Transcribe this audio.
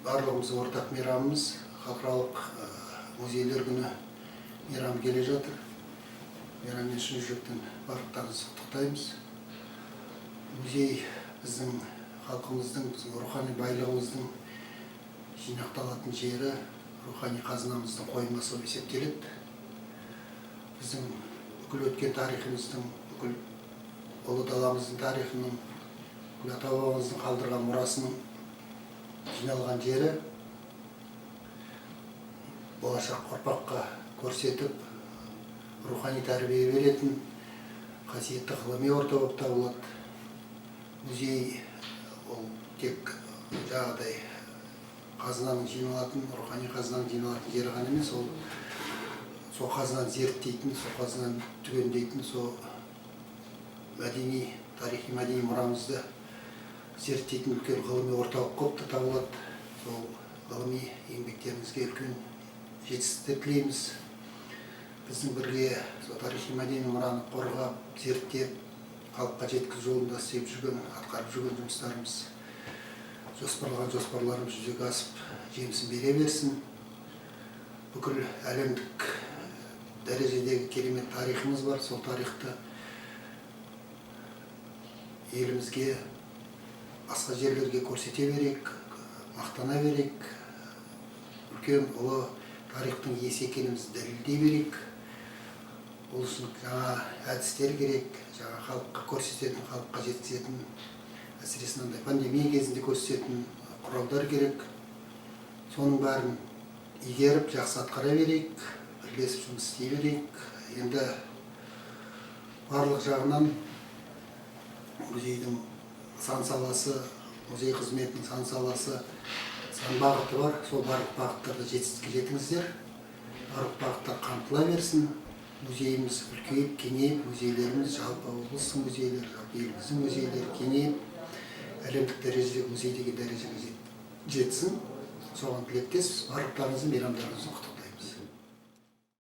барлығымыздың ортақ мейрамымыз халықаралық музейлер күні мейрамы келе жатыр. Мейраммен шын жүректен барлықтарыңызды құттықтаймыз. Музей біздің халқымыздың, рухани байлығымыздың жинақталатын жері, рухани қазынамыздың қоймасы болып есептеледі. Біздің бүкіл өткен тарихымыздың, бүкіл ұлы даламыздың тарихының, бүкіл ата-бабамыздың қалдырған мұрасының жиналған жері, болашақ ұрпаққа көрсетіп, рухани тәрбие беретін қасиетті ғылыми орта болып табылады. Музей ол тек жаңағыдай қазынаның жиналатын, рухани қазынаның жиналатын жері ғана емес, ол сол қазынаны зерттейтін, сол қазынаны түгендейтін, сол мәдени, тарихи мәдени мұрамызды зерттейтін үлкен ғылыми орталық болып табылады. Сол ғылыми еңбектеріңізге үлкен жетістіктер тілейміз. Біздің бірге сол тарихи мәдени мұраны қорғап, зерттеп, халыққа жеткізу жолында істеп жүрген, атқарып жүрген жұмыстарымыз, жоспарлаған жоспарларымыз жүзеге асып, жемісін бере берсін. Бүкіл әлемдік дәрежедегі керемет тарихымыз бар. Сол тарихты елімізге, басқа жерлерге көрсете берейік, мақтана берейік. Үлкен ұлы тарихтың иесі екенімізді дәлелдей берейік. Ол үшін жаңа әдістер керек, жаңа халыққа көрсететін, халыққа жеткізетін, әсіресе пандемия кезінде көрсететін құралдар керек. Соның бәрін игеріп, жақсы атқара берейік, бірлесіп жұмыс істей берейік. Енді барлық жағынан музейдің сан саласы, музей қызметінің сан саласы, сан бағыты бар. Сол барлық бағыттарда жетістікке жетіңіздер. Барлық бағыттар қамтыла берсін. Музейіміз үлкейіп, кеңейіп, музейлеріміз, жалпы облыстың музейлері, жалпы еліміздің музейлері кеңейіп, әлемдік дәрежедегі музей деген дәрежеге жетсін. Соған тілектеспіз. Барлықтарыңыздың мейрамдарыңызды құттықтаймын.